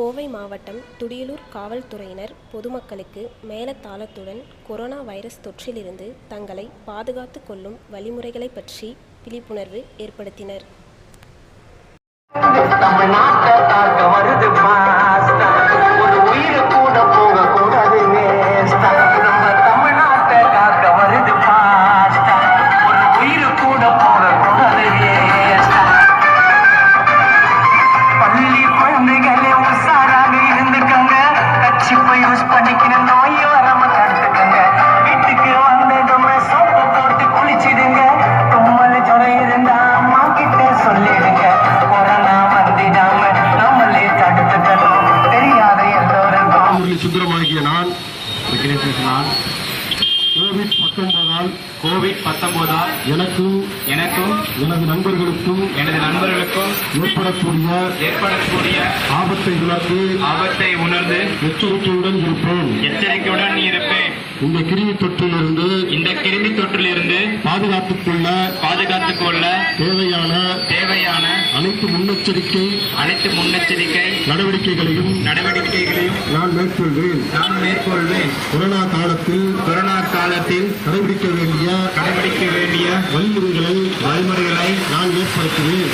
கோவை மாவட்டம் துடியலூர் காவல்துறையினர் பொதுமக்களுக்கு மேளதாளத்துடன் கொரோனா வைரஸ் தொற்றிலிருந்து தங்களை பாதுகாத்துக் கொள்ளும் வழிமுறைகளை பற்றி விழிப்புணர்வு ஏற்படுத்தினர். சுந்தரமாகிய நான் கோவிட்-19 எனக்கும் எனது நண்பர்களுக்கும் ஏற்படக்கூடிய ஆபத்தை உணர்ந்து எச்சரிக்கையுடன் இருப்பேன். இந்த கிருமி தொற்றிலிருந்து பாதுகாத்துக் கொள்ள தேவையான அனைத்து முன்னெச்சரிக்கை நடவடிக்கைகளையும் நான் மேற்கொள்வேன். கொரோனா காலத்தில் கடைபிடிக்க வேண்டிய வழிமுறைகளை நான் ஏற்படுத்துவேன்.